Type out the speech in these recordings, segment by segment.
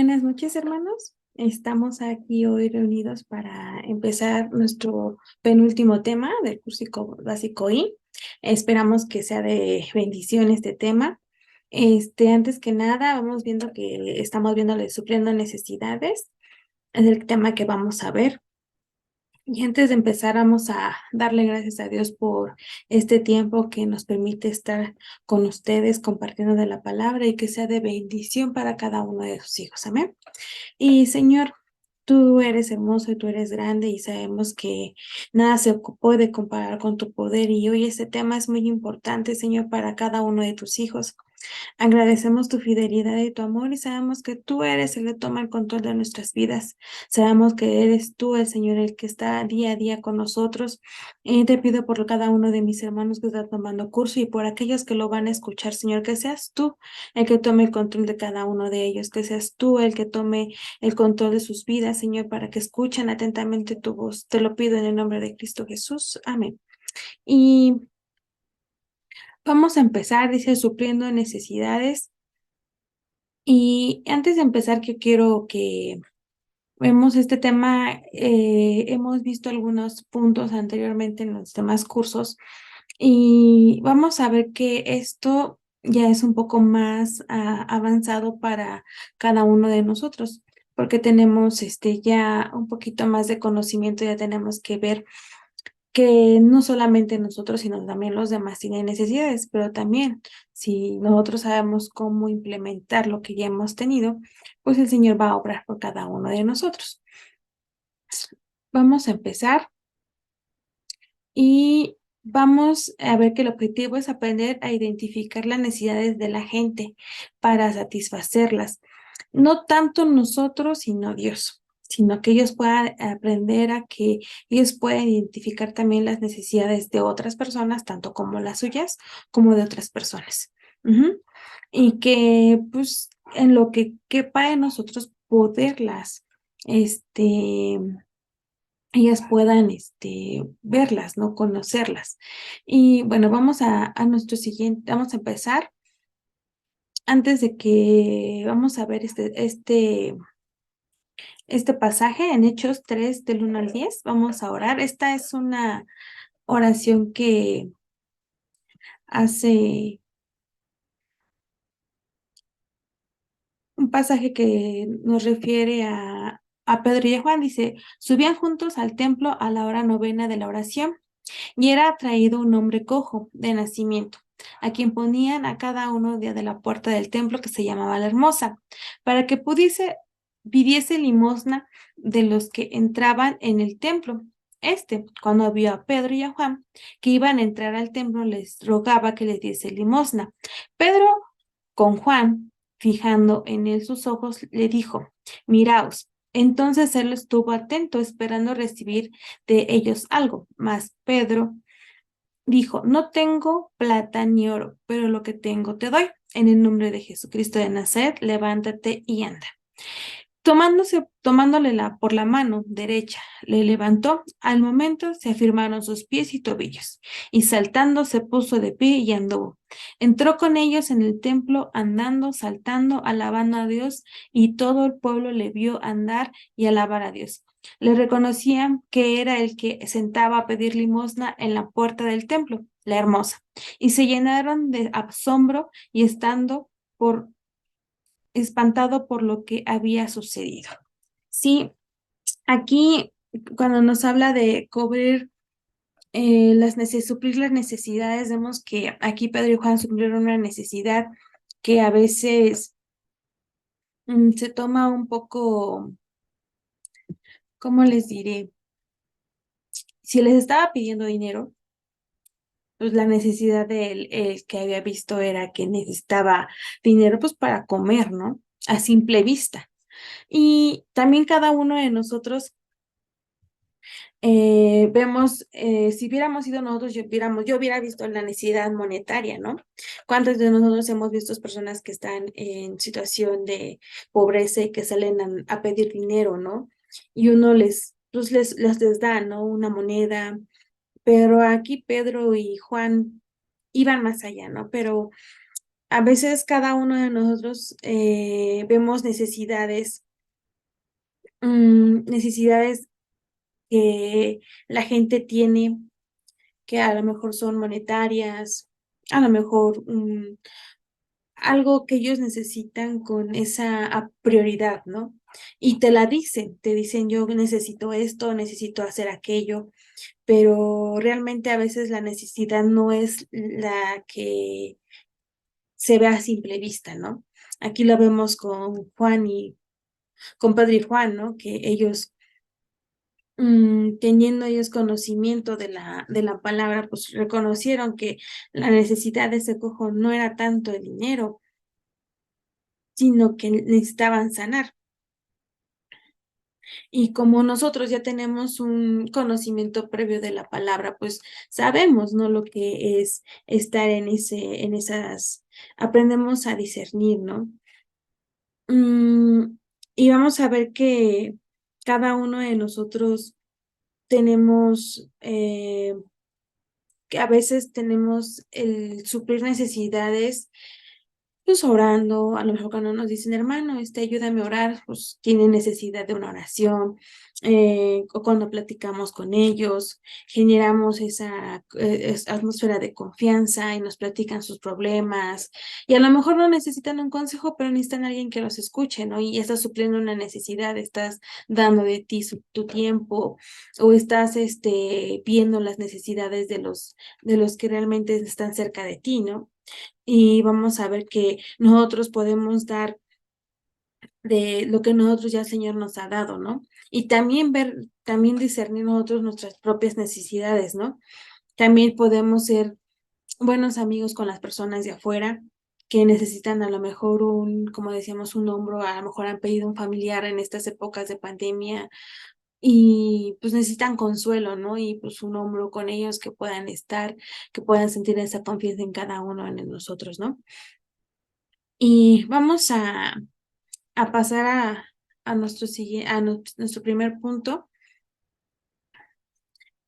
Buenas noches, hermanos. Estamos aquí hoy reunidos para empezar nuestro penúltimo tema del curso básico I. Esperamos que sea de bendición este tema. Antes que nada, vamos viendo que estamos viéndole supliendo necesidades. Es el tema que vamos a ver. Y antes de empezar, vamos a darle gracias a Dios por este tiempo que nos permite estar con ustedes compartiendo de la palabra y que sea de bendición para cada uno de sus hijos. Amén. Y Señor, tú eres hermoso y tú eres grande y sabemos que nada puede comparar con tu poder y hoy este tema es muy importante, Señor, para cada uno de tus hijos. Agradecemos tu fidelidad y tu amor y sabemos que tú eres el que toma el control de nuestras vidas. Sabemos que eres tú, el Señor, el que está día a día con nosotros. Y te pido por cada uno de mis hermanos que está tomando curso y por aquellos que lo van a escuchar, Señor, que seas tú el que tome el control de cada uno de ellos, que seas tú el que tome el control de sus vidas, Señor, para que escuchen atentamente tu voz. Te lo pido en el nombre de Cristo Jesús. Amén. Y vamos a empezar, dice, supliendo necesidades. Y antes de empezar, que quiero que vemos este tema, hemos visto algunos puntos anteriormente en los demás cursos y vamos a ver que esto ya es un poco más avanzado para cada uno de nosotros, porque tenemos ya un poquito más de conocimiento, ya tenemos que ver que no solamente nosotros, sino también los demás tienen necesidades, pero también si nosotros sabemos cómo implementar lo que ya hemos tenido, pues el Señor va a obrar por cada uno de nosotros. Vamos a empezar y vamos a ver que el objetivo es aprender a identificar las necesidades de la gente para satisfacerlas. No tanto nosotros, sino Dios, sino que ellos puedan aprender a que ellos pueden identificar también las necesidades de otras personas, tanto como las suyas, como de otras personas. Ujú. Y que, pues, en lo que quepa en nosotros poderlas, ellas puedan, verlas, ¿no? Conocerlas. Y bueno, vamos a nuestro siguiente, vamos a empezar. Antes de que vamos a ver este pasaje en Hechos 3 del 1 al 10, vamos a orar. Esta es una oración que hace un pasaje que nos refiere a Pedro y a Juan. Dice, subían juntos al templo a la hora novena de la oración y era traído un hombre cojo de nacimiento, a quien ponían a cada uno de la puerta del templo que se llamaba la Hermosa, para que pidiese limosna de los que entraban en el templo. Cuando vio a Pedro y a Juan que iban a entrar al templo, les rogaba que les diese limosna. Pedro, con Juan, fijando en él sus ojos, le dijo, miraos. Entonces él estuvo atento, esperando recibir de ellos algo. Mas Pedro dijo, no tengo plata ni oro, pero lo que tengo te doy. En el nombre de Jesucristo de Nazaret, levántate y anda. Tomándole por la mano derecha, le levantó. Al momento se afirmaron sus pies y tobillos, y saltando se puso de pie y anduvo. Entró con ellos en el templo, andando, saltando, alabando a Dios, y todo el pueblo le vio andar y alabar a Dios. Le reconocían que era el que sentaba a pedir limosna en la puerta del templo, la Hermosa, y se llenaron de asombro y estando espantado por lo que había sucedido. Sí, aquí cuando nos habla de cubrir suplir las necesidades, vemos que aquí Pedro y Juan suplieron una necesidad que a veces se toma un poco, ¿cómo les diré? Si les estaba pidiendo dinero, pues la necesidad de él, el que había visto era que necesitaba dinero pues para comer, ¿no? A simple vista. Y también cada uno de nosotros vemos, si hubiéramos sido nosotros, yo hubiera visto la necesidad monetaria, ¿no? ¿Cuántos de nosotros hemos visto personas que están en situación de pobreza y que salen a pedir dinero, ¿no? Y uno pues les da, ¿no? Una moneda, pero aquí Pedro y Juan iban más allá, ¿no? Pero A veces cada uno de nosotros vemos necesidades que la gente tiene, que a lo mejor son monetarias, a lo mejor algo que ellos necesitan con esa prioridad, ¿no? Y te dicen, yo necesito esto, necesito hacer aquello, pero realmente a veces la necesidad no es la que se ve a simple vista, ¿no? Aquí lo vemos con Juan y con Pedro y Juan, ¿no? Que ellos, teniendo ellos conocimiento de la palabra, pues reconocieron que la necesidad de ese cojo no era tanto el dinero, sino que necesitaban sanar. Y como nosotros ya tenemos un conocimiento previo de la palabra, pues sabemos, ¿no? Lo que es estar en esas, aprendemos a discernir, ¿no? Y vamos a ver que cada uno de nosotros tenemos, que a veces tenemos el suplir necesidades pues orando, a lo mejor cuando nos dicen, hermano, ayúdame a orar, pues tienen necesidad de una oración, o cuando platicamos con ellos, generamos esa atmósfera de confianza y nos platican sus problemas, y a lo mejor no necesitan un consejo, pero necesitan a alguien que los escuche, ¿no? Y estás supliendo una necesidad, estás dando de ti tu tiempo, o estás viendo las necesidades de los que realmente están cerca de ti, ¿no? Y vamos a ver que nosotros podemos dar de lo que nosotros ya el Señor nos ha dado, ¿no? Y también también discernir nosotros nuestras propias necesidades, ¿no? También podemos ser buenos amigos con las personas de afuera que necesitan a lo mejor como decíamos, un hombro, a lo mejor han pedido un familiar en estas épocas de pandemia y pues necesitan consuelo, ¿no? Y pues un hombro con ellos que puedan estar, que puedan sentir esa confianza en cada uno de nosotros, ¿no? Y vamos a pasar nuestro primer punto.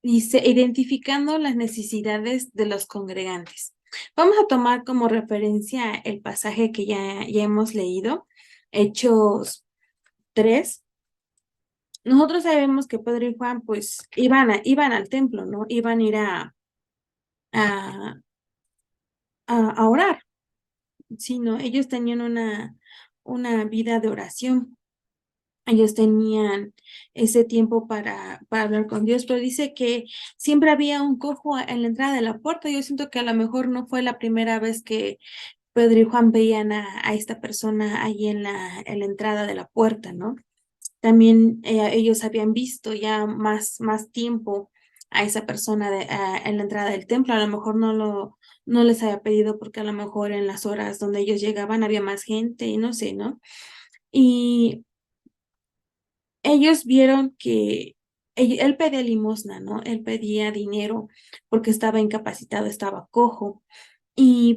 Dice, identificando las necesidades de los congregantes. Vamos a tomar como referencia el pasaje que ya hemos leído, Hechos 3. Nosotros sabemos que Pedro y Juan pues iban al templo, ¿no? Iban a ir a, a orar, ¿sí, no? Ellos tenían una vida de oración. Ellos tenían ese tiempo para hablar con Dios, pero dice que siempre había un cojo en la entrada de la puerta. Yo siento que a lo mejor no fue la primera vez que Pedro y Juan veían a esta persona ahí en la entrada de la puerta, ¿no? También ellos habían visto ya más tiempo a esa persona en la entrada del templo. A lo mejor no les había pedido porque a lo mejor en las horas donde ellos llegaban había más gente y no sé, ¿no? Y ellos vieron que él pedía limosna, ¿no? Él pedía dinero porque estaba incapacitado, estaba cojo.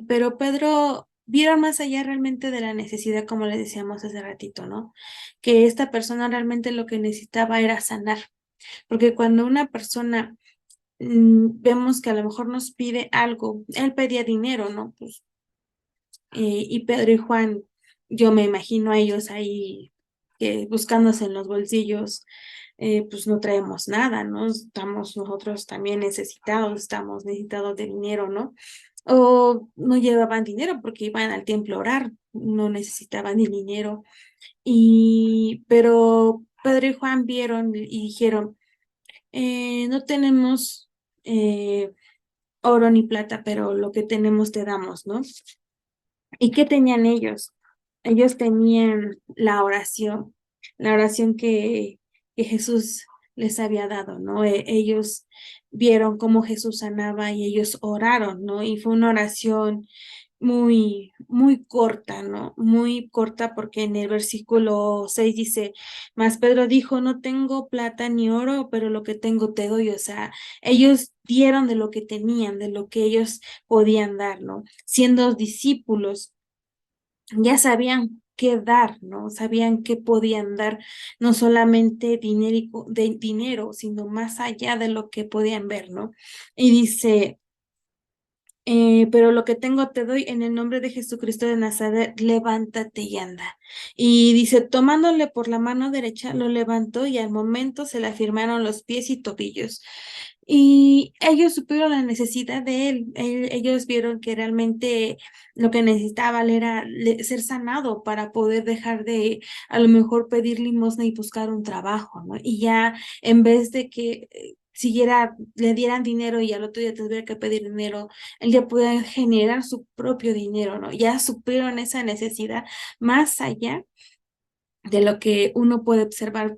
Pero Pedro vieron más allá realmente de la necesidad, como le decíamos hace ratito, ¿no? Que esta persona realmente lo que necesitaba era sanar, porque cuando una persona vemos que a lo mejor nos pide algo, él pedía dinero, ¿no? Pues, y Pedro y Juan, yo me imagino a ellos ahí buscándose en los bolsillos, pues no traemos nada, ¿no? Estamos nosotros también necesitados, estamos necesitados de dinero, ¿no? O no llevaban dinero porque iban al templo a orar, no necesitaban ni dinero. Pero Pedro y Juan vieron y dijeron, no tenemos oro ni plata, pero lo que tenemos te damos, ¿no? ¿Y qué tenían ellos? Ellos tenían la oración que Jesús les había dado, ¿no? Ellos vieron cómo Jesús sanaba y ellos oraron, ¿no? Y fue una oración muy corta, ¿no? Muy corta porque en el versículo 6 dice, mas Pedro dijo, no tengo plata ni oro, pero lo que tengo te doy. O sea, ellos dieron de lo que tenían, de lo que ellos podían dar, ¿no? Siendo discípulos, ya sabían qué dar, ¿no? Sabían qué podían dar, no solamente dinero, sino más allá de lo que podían ver, ¿no? Y dice, pero lo que tengo te doy en el nombre de Jesucristo de Nazaret, levántate y anda. Y dice, tomándole por la mano derecha, lo levantó y al momento se le afirmaron los pies y tobillos. Y ellos supieron la necesidad de él. Ellos vieron que realmente lo que necesitaba él era ser sanado para poder dejar de a lo mejor pedir limosna y buscar un trabajo, ¿no? Y ya en vez de que siguiera, le dieran dinero y al otro día tuviera que pedir dinero, él ya puede generar su propio dinero, ¿no? Ya supieron esa necesidad más allá de lo que uno puede observar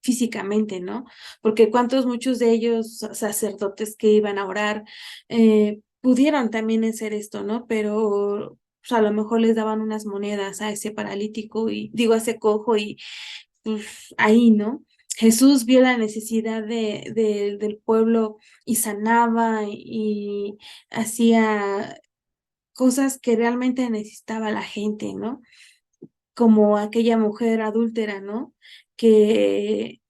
físicamente, ¿no? Porque muchos de ellos sacerdotes que iban a orar, pudieron también hacer esto, ¿no? Pero pues, a lo mejor les daban unas monedas a ese paralítico y digo a ese cojo y pues ahí, ¿no? Jesús vio la necesidad del pueblo y sanaba y hacía cosas que realmente necesitaba la gente, ¿no? Como aquella mujer adúltera, ¿no? Que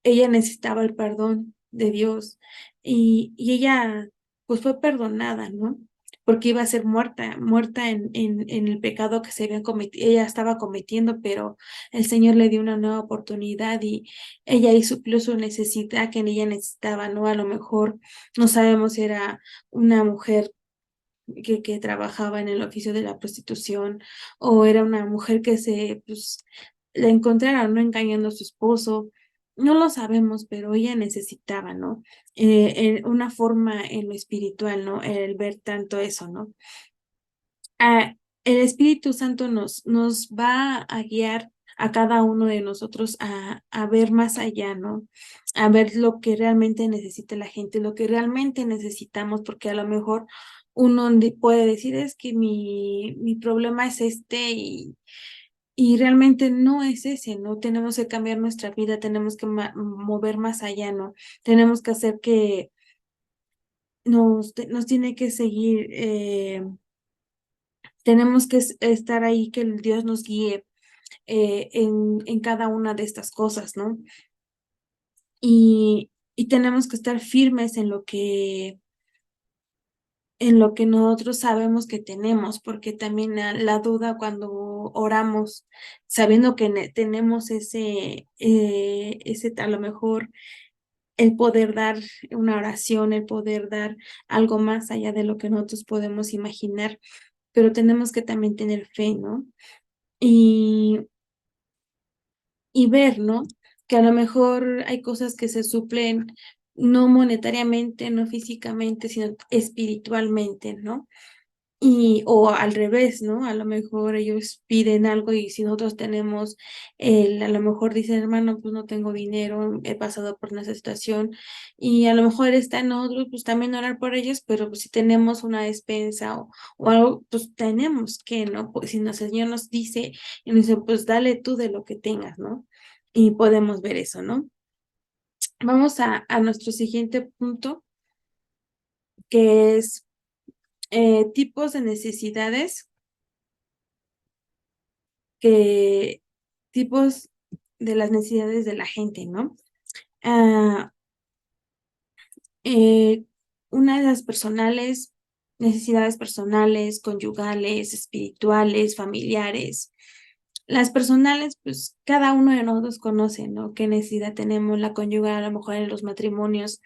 ella necesitaba el perdón de Dios y ella pues fue perdonada, ¿no? Porque iba a ser muerta en el pecado que se había cometido, ella estaba cometiendo, pero el Señor le dio una nueva oportunidad y ella ahí suplió su necesidad que en ella necesitaba, ¿no? A lo mejor no sabemos si era una mujer que trabajaba en el oficio de la prostitución, o era una mujer que pues, la encontraron, ¿no? Engañando a su esposo. No lo sabemos, pero ella necesitaba, ¿no? Una forma en lo espiritual, ¿no? El ver tanto eso, ¿no? Ah, el Espíritu Santo nos va a guiar a cada uno de nosotros a ver más allá, ¿no? A ver lo que realmente necesita la gente, lo que realmente necesitamos, porque a lo mejor uno puede decir es que mi problema es este y realmente no es ese, ¿no? Tenemos que cambiar nuestra vida, tenemos que mover más allá, ¿no? Tenemos que hacer que nos tiene que seguir. Tenemos que estar ahí, que el Dios nos guíe en cada una de estas cosas, ¿no? Y tenemos que estar firmes en lo que nosotros sabemos que tenemos, porque también la duda cuando oramos, sabiendo que tenemos ese a lo mejor el poder dar una oración, el poder dar algo más allá de lo que nosotros podemos imaginar, pero tenemos que también tener fe, ¿no? Y ver, ¿no? Que a lo mejor hay cosas que se suplen no monetariamente, no físicamente, sino espiritualmente, ¿no? O al revés, ¿no? A lo mejor ellos piden algo y si nosotros tenemos a lo mejor dicen, hermano, pues no tengo dinero, he pasado por una situación y a lo mejor está en nosotros, pues también orar por ellos, pero pues, si tenemos una despensa o algo, pues tenemos que, ¿no? Pues si el Señor nos dice y nos dice, pues dale tú de lo que tengas, ¿no? Y podemos ver eso, ¿no? Vamos a nuestro siguiente punto, que es tipos de necesidades que tipos de las necesidades de la gente, ¿no? Ah, eh, una de las personales, necesidades personales, conyugales, espirituales, familiares. Las personales, pues cada uno de nosotros conoce, ¿no? ¿Qué necesidad tenemos? La conyugal, a lo mejor en los matrimonios,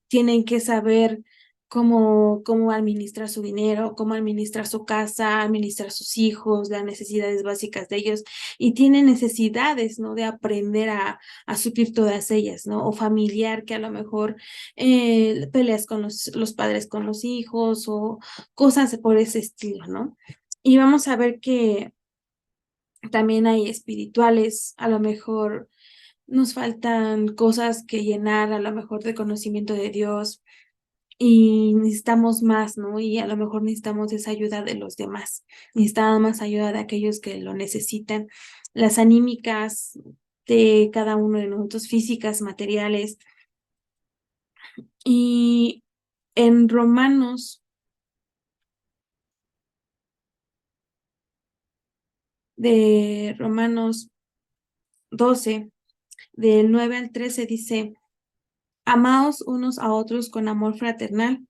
tienen que saber cómo administrar su dinero, cómo administrar su casa, administrar sus hijos, las necesidades básicas de ellos, y tienen necesidades, ¿no? De aprender a suplir todas ellas, ¿no? O familiar, que a lo mejor peleas con los padres con los hijos o cosas por ese estilo, ¿no? Y vamos a ver que también hay espirituales, a lo mejor nos faltan cosas que llenar, a lo mejor de conocimiento de Dios, y necesitamos más, ¿no? Y a lo mejor necesitamos esa ayuda de los demás, necesitamos más ayuda de aquellos que lo necesitan, las anímicas de cada uno de nosotros, físicas, materiales. Y en Romanos 12, del 9 al 13 dice, amaos unos a otros con amor fraternal,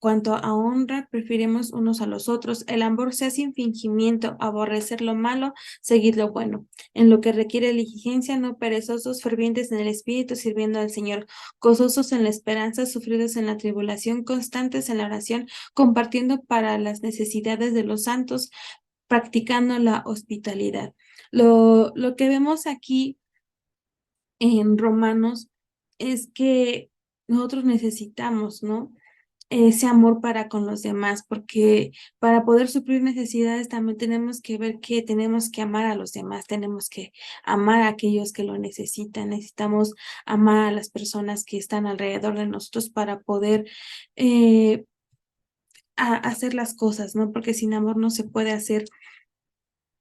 Cuanto a honra, preferimos unos a los otros. El amor sea sin fingimiento, aborrecer lo malo, seguir lo bueno. En lo que requiere diligencia, no perezosos, fervientes en el espíritu, sirviendo al Señor, gozosos en la esperanza, sufridos en la tribulación, constantes en la oración, compartiendo para las necesidades de los santos, practicando la hospitalidad. Lo que vemos aquí en Romanos es que nosotros necesitamos, ¿no? Ese amor para con los demás, porque para poder suplir necesidades también tenemos que ver que tenemos que amar a los demás, tenemos que amar a aquellos que lo necesitan, necesitamos amar a las personas que están alrededor de nosotros para poder eh, hacer las cosas, ¿no? Porque sin amor no se puede hacer.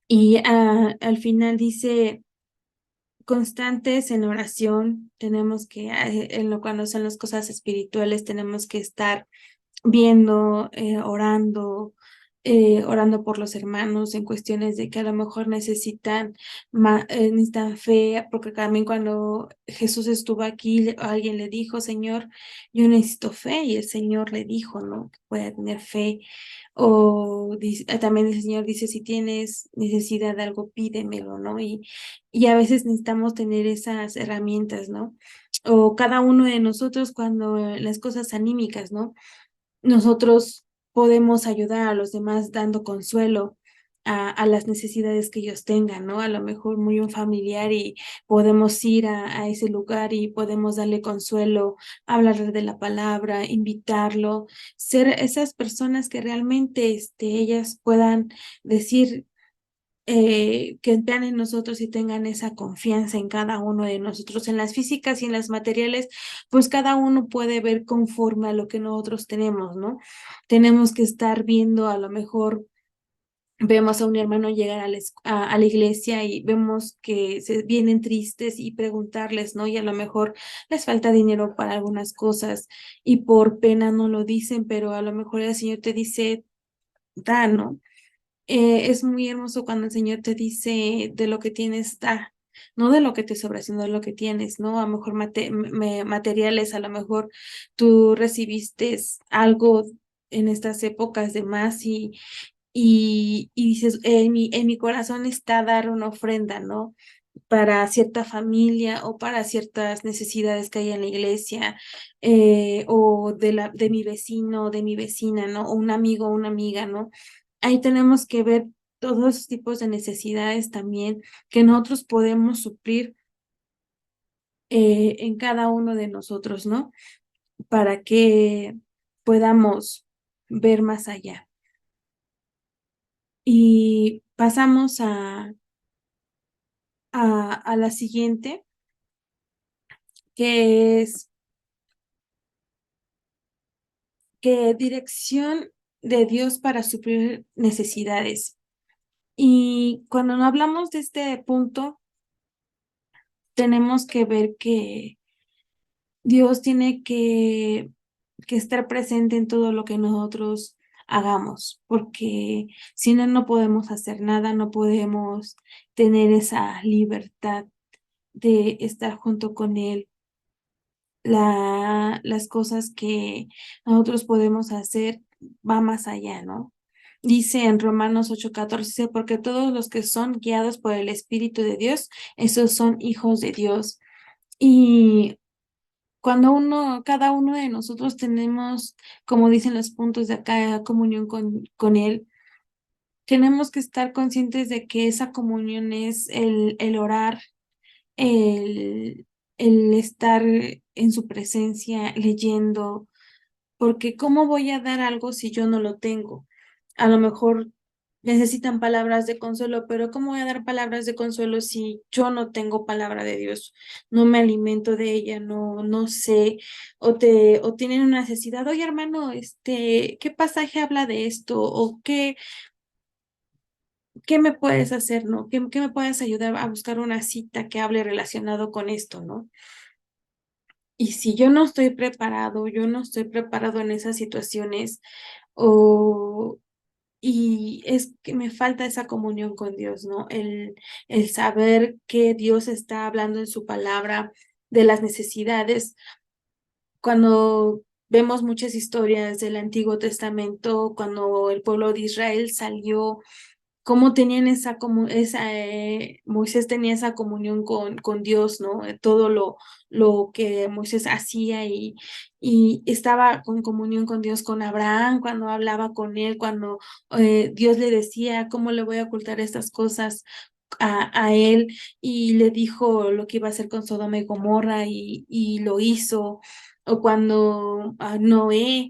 Y al final dice constantes en oración, tenemos que, cuando son las cosas espirituales, tenemos que estar viendo, orando por los hermanos en cuestiones de que a lo mejor necesitan fe, porque también cuando Jesús estuvo aquí, alguien le dijo, Señor, yo necesito fe, y el Señor le dijo, ¿no? Que pueda tener fe. O también el Señor dice, si tienes necesidad de algo, pídemelo, ¿no? Y a veces necesitamos tener esas herramientas, ¿no? O cada uno de nosotros cuando las cosas anímicas, ¿no? Nosotros podemos ayudar a los demás dando consuelo a las necesidades que ellos tengan, ¿no? A lo mejor muy un familiar y podemos ir a ese lugar y podemos darle consuelo, hablarle de la palabra, invitarlo, ser esas personas que realmente ellas puedan decir, que vean en nosotros y tengan esa confianza en cada uno de nosotros, en las físicas y en las materiales, pues cada uno puede ver conforme a lo que nosotros tenemos, ¿no? Tenemos que estar viendo, a lo mejor vemos a un hermano llegar a la iglesia y vemos que se vienen tristes y preguntarles, ¿no? Y a lo mejor les falta dinero para algunas cosas y por pena no lo dicen, pero a lo mejor el Señor te dice, da, ¿no? Es muy hermoso cuando el Señor te dice de lo que tienes, da, no de lo que te sobra, sino de lo que tienes, ¿no? A lo mejor materiales, a lo mejor tú recibiste algo en estas épocas de más y dices, en mi corazón está dar una ofrenda, ¿no? Para cierta familia o para ciertas necesidades que hay en la iglesia, o de mi vecino, de mi vecina, ¿no? O un amigo o una amiga, ¿no? Ahí tenemos que ver todos los tipos de necesidades también que nosotros podemos suplir en cada uno de nosotros, ¿no? Para que podamos ver más allá. Y pasamos a la siguiente, que es que dirección de Dios para suplir necesidades. Y cuando no hablamos de este punto, tenemos que ver que Dios tiene que estar presente en todo lo que nosotros hagamos, porque si no, no podemos hacer nada, no podemos tener esa libertad de estar junto con Él. Las cosas que nosotros podemos hacer va más allá, ¿no? Dice en Romanos 8:14, porque todos los que son guiados por el Espíritu de Dios, esos son hijos de Dios. Y cuando cada uno de nosotros tenemos, como dicen los puntos de acá, comunión con Él, tenemos que estar conscientes de que esa comunión es el orar, el, el estar en su presencia, leyendo, porque ¿cómo voy a dar algo si yo no lo tengo? A lo mejor necesitan palabras de consuelo, pero ¿cómo voy a dar palabras de consuelo si yo no tengo palabra de Dios? No me alimento de ella, no sé, o tienen una necesidad, oye hermano, ¿qué pasaje habla de esto? O ¿qué me puedes hacer, no? ¿Qué me puedes ayudar a buscar una cita que hable relacionado con esto, no? Y si yo no estoy preparado, yo no estoy preparado en esas situaciones, o y es que me falta esa comunión con Dios, ¿no? El saber que Dios está hablando en su palabra de las necesidades. Cuando Vemos muchas historias del Antiguo Testamento cuando el pueblo de Israel salió, cómo tenían Moisés tenía esa comunión con Dios, ¿no? Todo lo que Moisés hacía y estaba con comunión con Dios, con Abraham, cuando hablaba con él, cuando Dios le decía, ¿cómo le voy a ocultar estas cosas a él? Y le dijo lo que iba a hacer con Sodoma y Gomorra y lo hizo. O cuando a Noé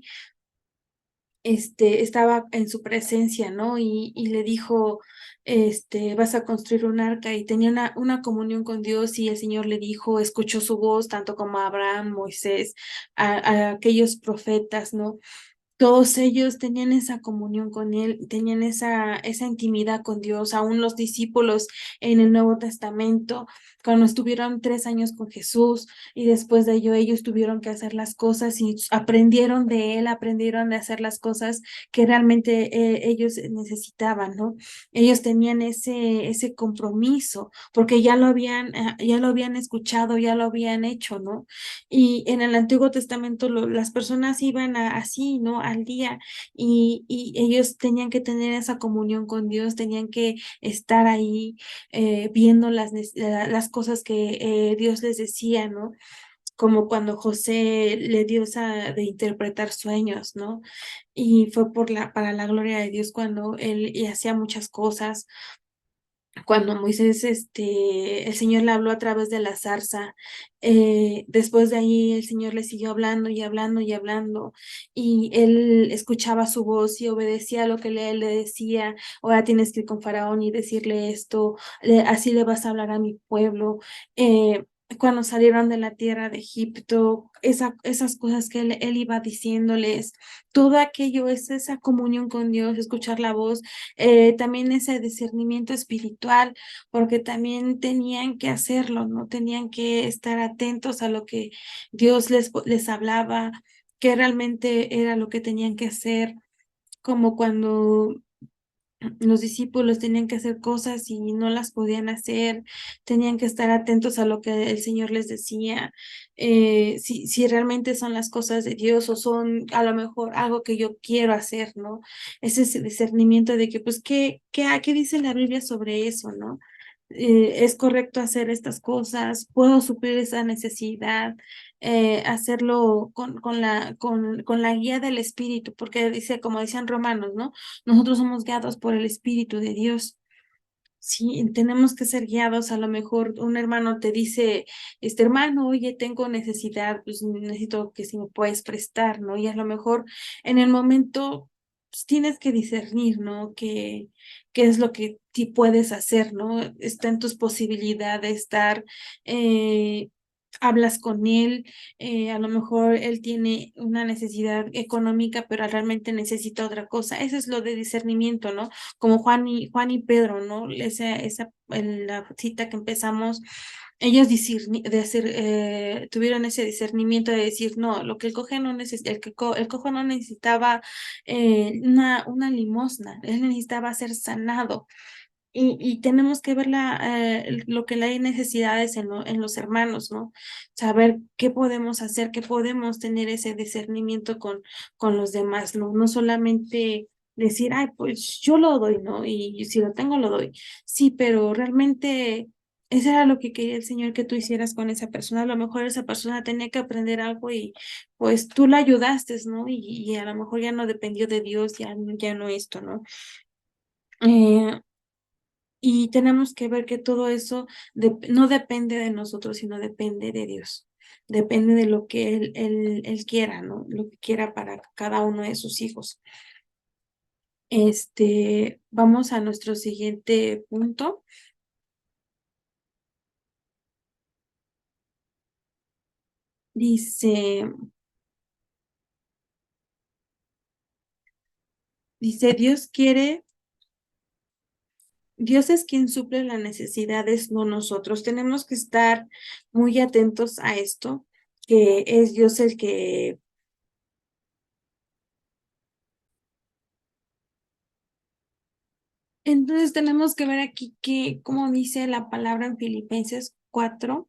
estaba en su presencia, ¿no? Y le dijo, vas a construir un arca y tenía una comunión con Dios y el Señor le dijo, escuchó su voz, tanto como a Abraham, Moisés, a aquellos profetas, ¿no? Todos ellos tenían esa comunión con Él, tenían esa intimidad con Dios, aún los discípulos en el Nuevo Testamento, cuando estuvieron 3 años con Jesús y después de ello ellos tuvieron que hacer las cosas y aprendieron de Él, aprendieron de hacer las cosas que realmente ellos necesitaban, ¿no? Ellos tenían ese compromiso porque ya lo habían escuchado, ya lo habían hecho, ¿no? Y en el Antiguo Testamento las personas iban así, ¿no? Al día y ellos tenían que tener esa comunión con Dios, tenían que estar ahí viendo las cosas que Dios les decía, ¿no? Como cuando José le dio esa de interpretar sueños, ¿no? Y fue para la gloria de Dios cuando él y hacía muchas cosas cuando Moisés, el Señor le habló a través de la zarza, después de ahí el Señor le siguió hablando y hablando y hablando, y él escuchaba su voz y obedecía a lo que él le decía, ahora tienes que ir con Faraón y decirle esto, así le vas a hablar a mi pueblo. Cuando salieron de la tierra de Egipto, esas cosas que él iba diciéndoles, todo aquello es esa comunión con Dios, escuchar la voz, también ese discernimiento espiritual, porque también tenían que hacerlo, ¿no? Tenían que estar atentos a lo que Dios les hablaba, que realmente era lo que tenían que hacer, como cuando los discípulos tenían que hacer cosas y no las podían hacer, tenían que estar atentos a lo que el Señor les decía, si realmente son las cosas de Dios o son a lo mejor algo que yo quiero hacer, ¿no? Ese discernimiento de que, pues, ¿qué dice la Biblia sobre eso, ¿no? ¿Es correcto hacer estas cosas? ¿Puedo suplir esa necesidad? Hacerlo con la guía del Espíritu, porque dice, como decían Romanos, ¿no? Nosotros somos guiados por el Espíritu de Dios. Sí, tenemos que ser guiados. A lo mejor un hermano te dice, hermano, oye, tengo necesidad, pues necesito que si me puedes prestar, ¿no? Y a lo mejor en el momento pues, tienes que discernir, ¿no? ¿Qué es lo que sí puedes hacer, ¿no? Está en tus posibilidades estar, hablas con él, a lo mejor él tiene una necesidad económica, pero realmente necesita otra cosa. Eso es lo de discernimiento, ¿no? Como Juan y Pedro, ¿no? En la cita que empezamos, ellos tuvieron ese discernimiento de decir, no, lo que el cojo no necesitaba una limosna, él necesitaba ser sanado. Y tenemos que ver lo que hay necesidades en los hermanos, ¿no? Saber qué podemos hacer, qué podemos tener ese discernimiento con los demás, ¿no? No solamente decir, ay, pues yo lo doy, ¿no? Y si lo tengo, lo doy. Sí, pero realmente eso era lo que quería el Señor que tú hicieras con esa persona. A lo mejor esa persona tenía que aprender algo y pues tú la ayudaste, ¿no? Y a lo mejor ya no dependió de Dios, ya no esto, ¿no? Eh, y tenemos que ver que todo eso no depende de nosotros, sino depende de Dios. Depende de lo que Él quiera, ¿no? Lo que quiera para cada uno de sus hijos. Vamos a nuestro siguiente punto. Dice, Dios es quien suple las necesidades, no nosotros. Tenemos que estar muy atentos a esto, que es Dios el que. Entonces tenemos que ver aquí como dice la palabra en Filipenses 4,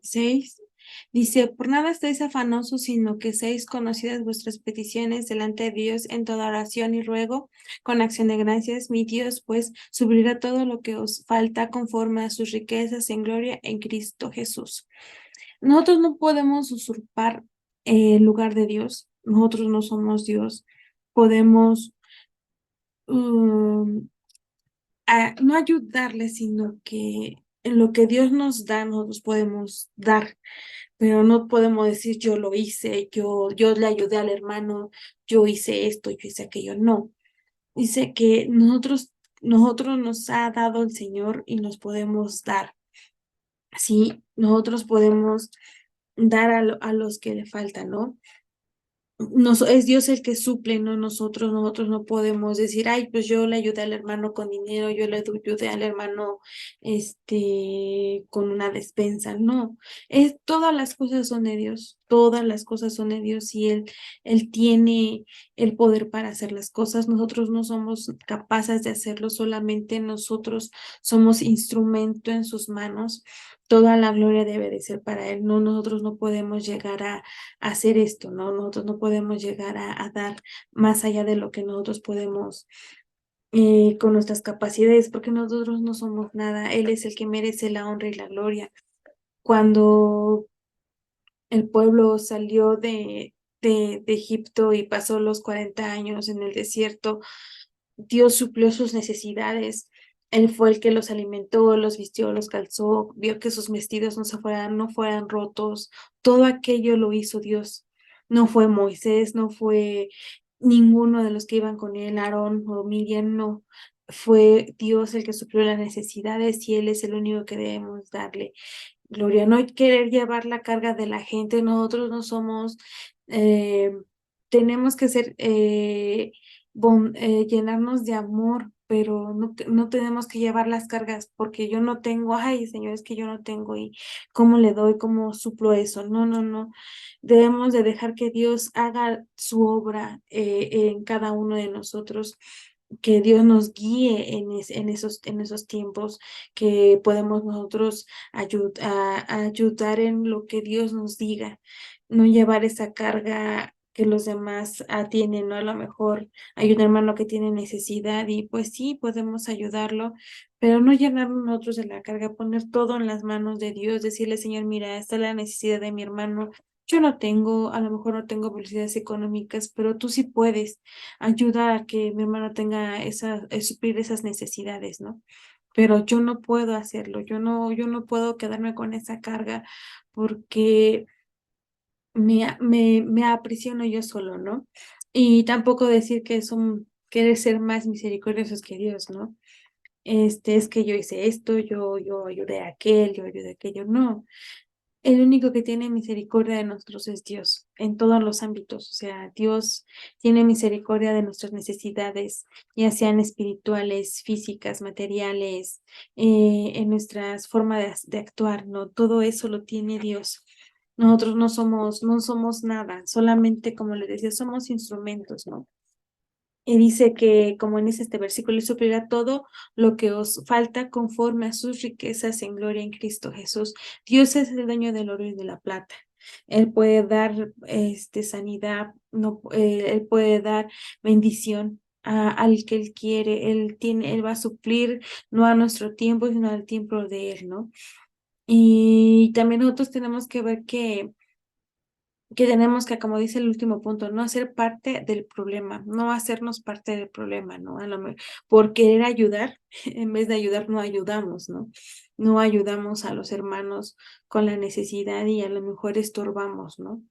6. Dice, por nada estéis afanosos, sino que seáis conocidas vuestras peticiones delante de Dios en toda oración y ruego, con acción de gracias. Mi Dios, pues, suplirá todo lo que os falta conforme a sus riquezas en gloria en Cristo Jesús. Nosotros no podemos usurpar el lugar de Dios. Nosotros no somos Dios. Podemos um, no ayudarle, sino que en lo que Dios nos da, nosotros podemos dar, pero no podemos decir yo lo hice, yo le ayudé al hermano, yo hice esto, yo hice aquello. No, dice que nosotros nos ha dado el Señor y nos podemos dar. Sí, nosotros podemos dar a los que le faltan, ¿no? Es Dios el que suple, no nosotros. Nosotros no podemos decir, ay, pues yo le ayudé al hermano con dinero, yo le ayudé al hermano con una despensa. No, todas las cosas son de Dios, todas las cosas son de Dios y Él tiene el poder para hacer las cosas. Nosotros no somos capaces de hacerlo, solamente nosotros somos instrumento en sus manos. Toda la gloria debe de ser para Él. No, nosotros no podemos llegar a hacer esto, ¿no? Nosotros no podemos llegar a dar más allá de lo que nosotros podemos con nuestras capacidades, porque nosotros no somos nada. Él es el que merece la honra y la gloria. Cuando el pueblo salió de Egipto y pasó los 40 años en el desierto, Dios suplió sus necesidades. Él fue el que los alimentó, los vistió, los calzó, vio que sus vestidos no fueran rotos. Todo aquello lo hizo Dios. No fue Moisés, no fue ninguno de los que iban con él, Aarón o Miriam, no. Fue Dios el que suplió las necesidades y Él es el único que debemos darle gloria. No hay querer llevar la carga de la gente. Nosotros no somos, eh, tenemos que ser llenarnos de amor, pero no tenemos que llevar las cargas porque yo no tengo, ay, Señor, es que yo no tengo y cómo le doy, cómo suplo eso. No, no, no. Debemos de dejar que Dios haga su obra en cada uno de nosotros, que Dios nos guíe en esos tiempos, que podemos nosotros a ayudar en lo que Dios nos diga, no llevar esa carga que los demás tienen, ¿no? A lo mejor hay un hermano que tiene necesidad y pues sí, podemos ayudarlo, pero no llenarnos nosotros de la carga, poner todo en las manos de Dios, decirle, Señor, mira, esta es la necesidad de mi hermano. Yo no tengo, a lo mejor no tengo posibilidades económicas, pero tú sí puedes ayudar a que mi hermano tenga suplir esas necesidades, ¿no? Pero yo no puedo hacerlo, yo no puedo quedarme con esa carga porque me aprisiono yo solo, ¿no? Y tampoco decir que son, querer ser más misericordiosos que Dios, ¿no? Es que yo hice esto, yo ayudé a aquel, yo ayudé a aquello, no. El único que tiene misericordia de nosotros es Dios, en todos los ámbitos. O sea, Dios tiene misericordia de nuestras necesidades, ya sean espirituales, físicas, materiales, en nuestras formas de actuar, ¿no? Todo eso lo tiene Dios. Nosotros no somos nada, solamente, como les decía, somos instrumentos, ¿no? Y dice que, como en este versículo, Él suplirá todo lo que os falta conforme a sus riquezas en gloria en Cristo Jesús. Dios es el dueño del oro y de la plata. Él puede dar sanidad, no, Él puede dar bendición al que Él quiere. Él va a suplir no a nuestro tiempo, sino al tiempo de Él, ¿no? Y también nosotros tenemos que ver que tenemos que, como dice el último punto, no hacer parte del problema, no hacernos parte del problema, ¿no? Por querer ayudar, en vez de ayudar, no ayudamos, ¿no? No ayudamos a los hermanos con la necesidad y a lo mejor estorbamos, ¿no?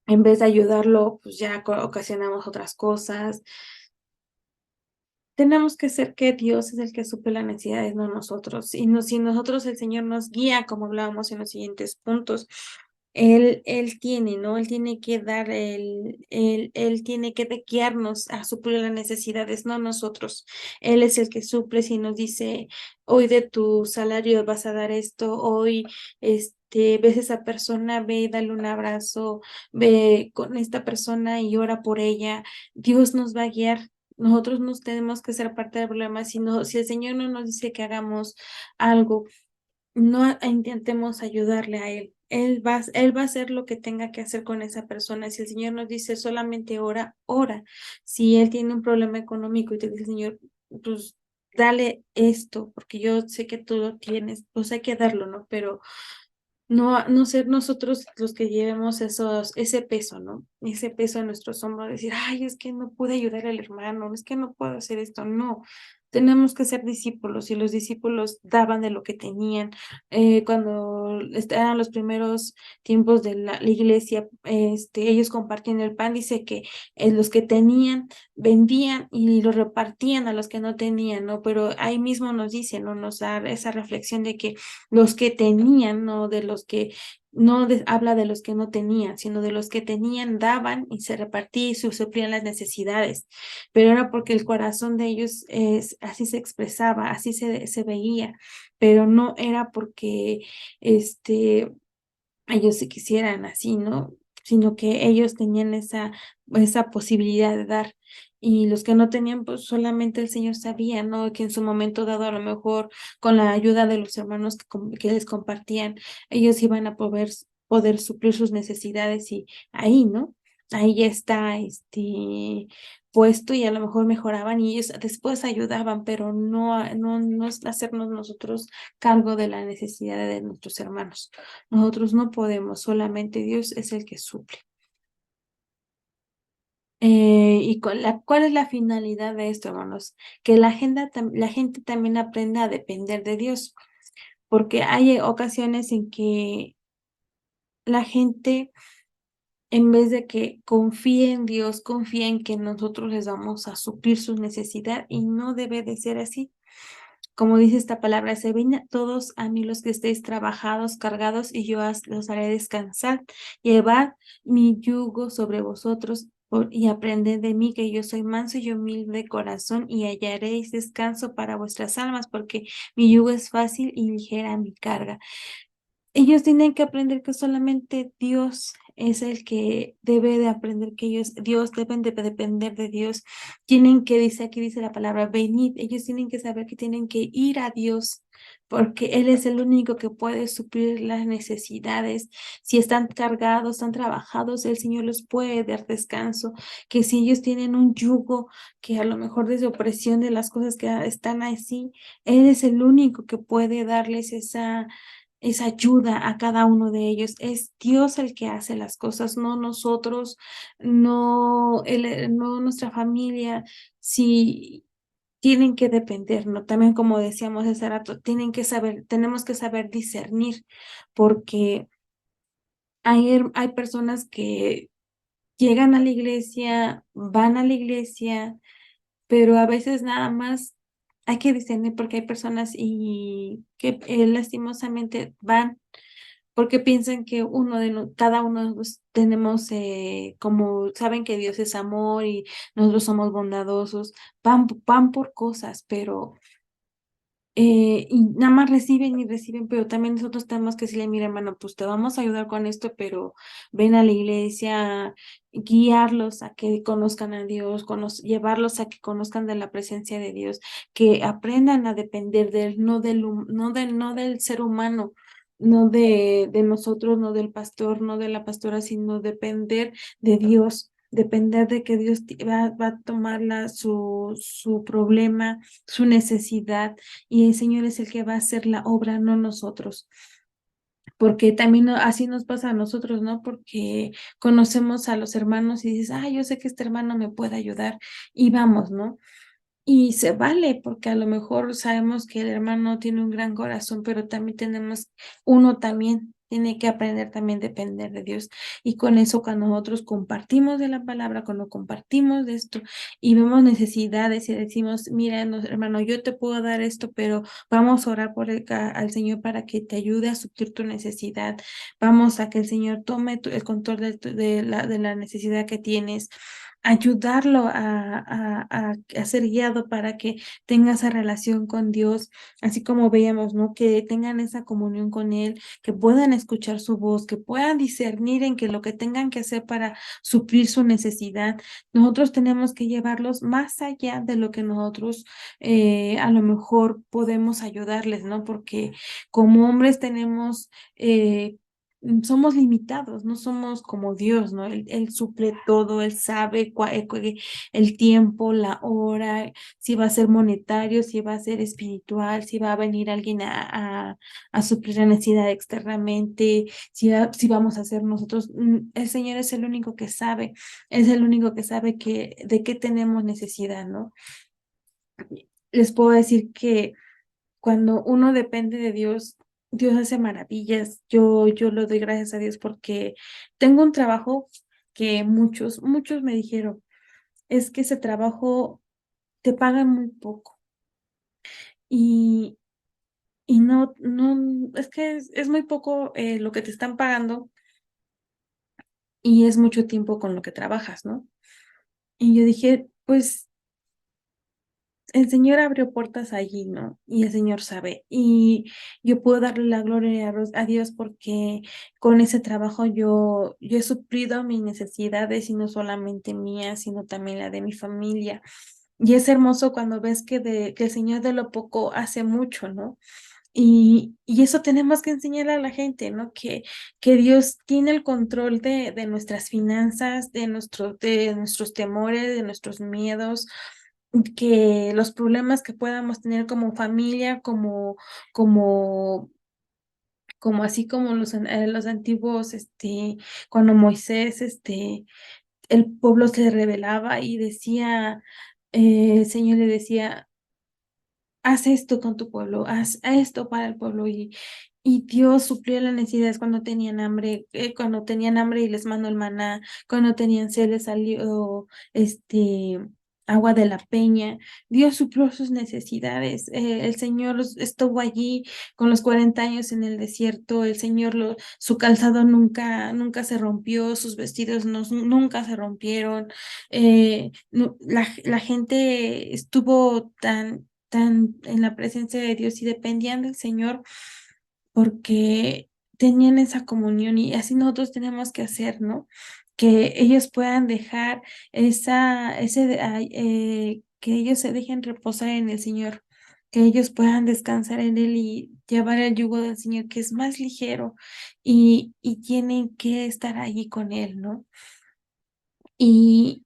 En vez de ayudarlo, pues ya ocasionamos otras cosas. Tenemos que ser que Dios es el que suple las necesidades, no nosotros. Y no, si nosotros el Señor nos guía, como hablábamos en los siguientes puntos, él tiene, ¿no? Él tiene que dar, él tiene que guiarnos a suplir las necesidades, no nosotros. Él es el que suple si nos dice, hoy de tu salario vas a dar esto, hoy, ves a esa persona, ve, dale un abrazo, ve con esta persona y ora por ella. Dios nos va a guiar. Nosotros no tenemos que ser parte del problema, sino si el Señor no nos dice que hagamos algo, no intentemos ayudarle a Él. él va a hacer lo que tenga que hacer con esa persona. Si el Señor nos dice solamente ora, ora. Si él tiene un problema económico y te dice, Señor, pues dale esto, porque yo sé que tú lo tienes, pues hay que darlo, ¿no? Pero no ser nosotros los que llevemos ese peso, ¿no? Ese peso en nuestros hombros, decir, ay, es que no pude ayudar al hermano, es que no puedo hacer esto. No, tenemos que ser discípulos y los discípulos daban de lo que tenían. Cuando eran los primeros tiempos de la iglesia, ellos compartían el pan, dice que los que tenían vendían y lo repartían a los que no tenían, ¿no? Pero ahí mismo nos dice, ¿no? Nos da esa reflexión de que los que tenían, no de los que, habla de los que no tenían, sino de los que tenían, daban y se repartía y se suplían las necesidades, pero era porque el corazón de ellos así se expresaba, así se veía, pero no era porque ellos se quisieran así, ¿no? Sino que ellos tenían esa posibilidad de dar. Y los que no tenían, pues solamente el Señor sabía, ¿no? Que en su momento dado, a lo mejor con la ayuda de los hermanos que les compartían, ellos iban a poder suplir sus necesidades y ahí, ¿no? Ahí ya está, puesto y a lo mejor mejoraban y ellos después ayudaban, pero no es hacernos nosotros cargo de la necesidad de nuestros hermanos. Nosotros no podemos, solamente Dios es el que suple. ¿Cuál es la finalidad de esto, hermanos? Que la gente también aprenda a depender de Dios, porque hay ocasiones en que la gente, en vez de que confíe en Dios, confía en que nosotros les vamos a suplir su necesidad y no debe de ser así. Como dice esta palabra, se ven todos a mí los que estéis trabajados, cargados, y yo los haré descansar. Llevad mi yugo sobre vosotros y aprended de mí, que yo soy manso y humilde de corazón, y hallaréis descanso para vuestras almas, porque mi yugo es fácil y ligera mi carga. Ellos tienen que aprender que solamente Dios es el que debe de aprender que Dios deben de depender de Dios. Tienen que, aquí dice la palabra, venid. Ellos tienen que saber que tienen que ir a Dios, porque Él es el único que puede suplir las necesidades. Si están cargados, están trabajados, el Señor los puede dar descanso. Que si ellos tienen un yugo, que a lo mejor de opresión de las cosas que están así, Él es el único que puede darles esa ayuda a cada uno de ellos. Es Dios el que hace las cosas, no nosotros, no nuestra familia. Si tienen que depender, ¿no? También como decíamos hace rato, tenemos que saber discernir, porque hay personas que llegan a la iglesia, van a la iglesia, pero a veces nada más hay que discernir porque hay personas y que lastimosamente van porque piensan que cada uno de nosotros tenemos, como saben que Dios es amor y nosotros somos bondadosos, van por cosas, pero y nada más reciben y reciben, pero también nosotros tenemos que decirle, mira, hermano, pues te vamos a ayudar con esto, pero ven a la iglesia, guiarlos a que conozcan a Dios, llevarlos a que conozcan de la presencia de Dios, que aprendan a depender de Él, no del ser humano, no de nosotros, no del pastor, no de la pastora, sino depender de Dios. Depender de que Dios va a tomar su problema, su necesidad, y el Señor es el que va a hacer la obra, no nosotros. Porque también así nos pasa a nosotros, ¿no? Porque conocemos a los hermanos y dices, ah, yo sé que este hermano me puede ayudar y vamos, ¿no? Y se vale, porque a lo mejor sabemos que el hermano tiene un gran corazón, pero uno también tiene que aprender también a depender de Dios. Y con eso, cuando nosotros compartimos de la palabra, cuando compartimos de esto y vemos necesidades y decimos, mira, hermano, yo te puedo dar esto, pero vamos a orar al Señor para que te ayude a suplir tu necesidad. Vamos a que el Señor tome el control de la necesidad que tienes, ayudarlo a ser guiado para que tenga esa relación con Dios, así como veíamos, ¿no? Que tengan esa comunión con Él, que puedan escuchar su voz, que puedan discernir en que lo que tengan que hacer para suplir su necesidad. Nosotros tenemos que llevarlos más allá de lo que nosotros a lo mejor podemos ayudarles, ¿no? Porque como hombres tenemos somos limitados, no somos como Dios, ¿no? Él suple todo, Él sabe el tiempo, la hora, si va a ser monetario, si va a ser espiritual, si va a venir alguien a suplir la necesidad externamente, si vamos a hacer nosotros. El Señor es el único que sabe, es el único que sabe de qué tenemos necesidad, ¿no? Les puedo decir que cuando uno depende de Dios, Dios hace maravillas. Yo le doy gracias a Dios porque tengo un trabajo que muchos me dijeron, es que ese trabajo te pagan muy poco y, y no, es que es muy poco lo que te están pagando y es mucho tiempo con lo que trabajas, ¿no? Y yo dije, pues el Señor abrió puertas allí, ¿no? Y el Señor sabe. Y yo puedo darle la gloria a Dios porque con ese trabajo yo he suplido mis necesidades y no solamente mías, sino también la de mi familia. Y es hermoso cuando ves que el Señor de lo poco hace mucho, ¿no? Y eso tenemos que enseñarle a la gente, ¿no? Que Dios tiene el control de nuestras finanzas, de nuestros temores, de nuestros miedos, que los problemas que podamos tener como familia, como, como así como los antiguos, cuando Moisés, el pueblo se rebelaba y decía, el Señor le decía, haz esto con tu pueblo, haz esto para el pueblo y Dios suplió las necesidades cuando tenían hambre y les mandó el maná, cuando tenían sed les salió agua de la peña, Dios suplió sus necesidades, el Señor estuvo allí con los 40 años en el desierto, el Señor su calzado nunca se rompió, sus vestidos nunca se rompieron, la gente estuvo tan en la presencia de Dios y dependían del Señor porque tenían esa comunión y así nosotros tenemos que hacer, ¿no? Que ellos puedan dejar que ellos se dejen reposar en el Señor, que ellos puedan descansar en Él y llevar el yugo del Señor, que es más ligero y tienen que estar allí con Él, ¿no? Y,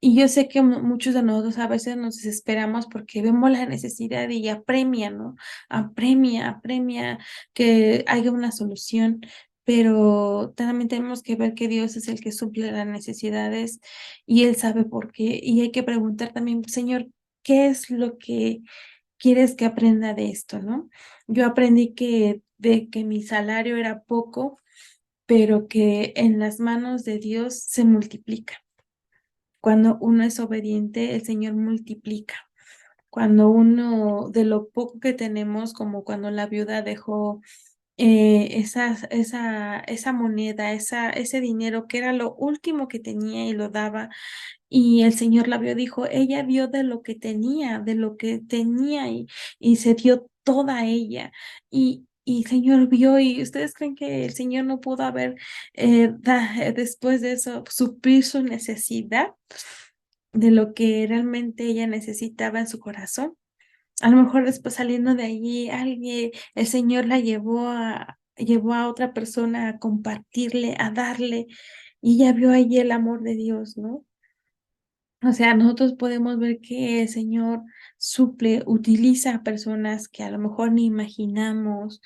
y yo sé que muchos de nosotros a veces nos desesperamos porque vemos la necesidad y apremia, ¿no? Apremia que haya una solución, pero también tenemos que ver que Dios es el que suple las necesidades y Él sabe por qué. Y hay que preguntar también, Señor, ¿qué es lo que quieres que aprenda de esto, ¿no? Yo aprendí de que mi salario era poco, pero que en las manos de Dios se multiplica. Cuando uno es obediente, el Señor multiplica. Cuando uno, de lo poco que tenemos, como cuando la viuda dejó esa moneda, ese dinero que era lo último que tenía y lo daba, y el Señor la vio, dijo, ella dio de lo que tenía y se dio toda ella. Y el Señor vio, y ustedes creen que el Señor no pudo haber, después de eso, suplir su necesidad de lo que realmente ella necesitaba en su corazón. A lo mejor después saliendo de allí, el Señor la llevó a otra persona a compartirle, a darle, y ella vio allí el amor de Dios, ¿no? O sea, nosotros podemos ver que el Señor suple, utiliza a personas que a lo mejor ni imaginamos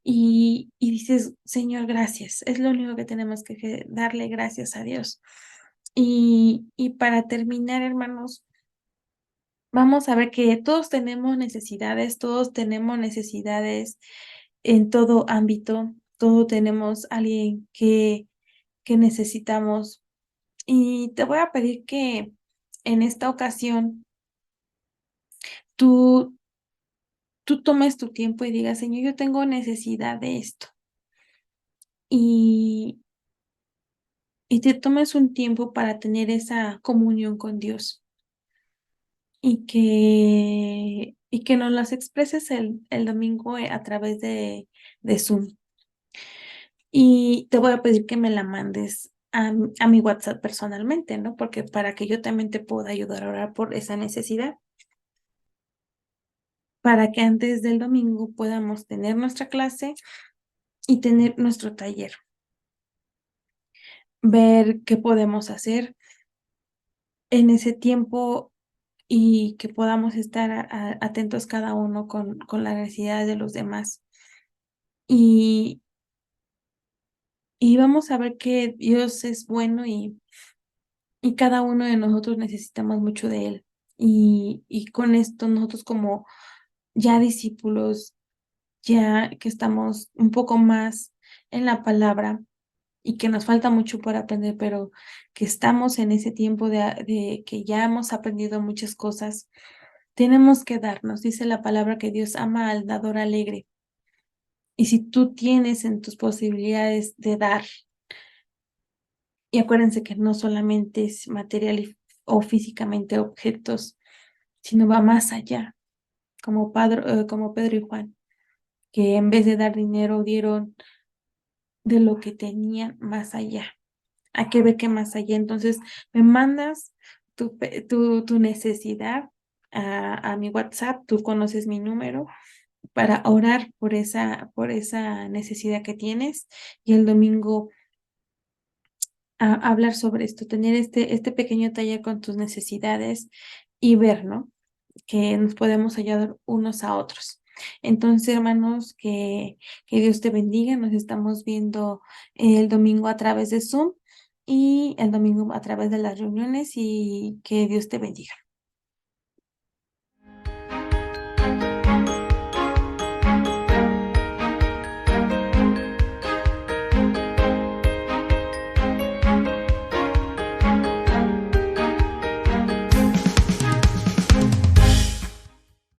y dices, Señor, gracias. Es lo único que tenemos que darle gracias a Dios. Y para terminar, hermanos, vamos a ver que todos tenemos necesidades en todo ámbito, todos tenemos alguien que necesitamos. Y te voy a pedir que en esta ocasión tú, tú tomes tu tiempo y digas, Señor, yo tengo necesidad de esto. Y, y te tomes un tiempo para tener esa comunión con Dios y que nos las expreses el domingo a través de Zoom. Y te voy a pedir que me la mandes a mi WhatsApp personalmente, ¿no? Porque para que yo también te pueda ayudar a orar por esa necesidad, para que antes del domingo podamos tener nuestra clase y tener nuestro taller. ver qué podemos hacer en ese tiempo y que podamos estar atentos cada uno con las necesidades de los demás. Y, y vamos a ver que Dios es bueno y cada uno de nosotros necesitamos mucho de Él. Y con esto nosotros como ya discípulos, ya que estamos un poco más en la palabra y que nos falta mucho por aprender, pero que estamos en ese tiempo de que ya hemos aprendido muchas cosas, tenemos que darnos. Dice la palabra que Dios ama al dador alegre. Y si tú tienes en tus posibilidades de dar, y acuérdense que no solamente es material o físicamente objetos, sino va más allá, como Pedro y Juan, que en vez de dar dinero dieron de lo que tenían más allá. Hay que ver qué más allá. Entonces, me mandas tu necesidad a mi WhatsApp, tú conoces mi número para orar por esa necesidad que tienes y el domingo a hablar sobre esto, tener este pequeño taller con tus necesidades y ver, ¿no? Que nos podemos ayudar unos a otros. Entonces, hermanos, que Dios te bendiga. Nos estamos viendo el domingo a través de Zoom y el domingo a través de las reuniones y que Dios te bendiga.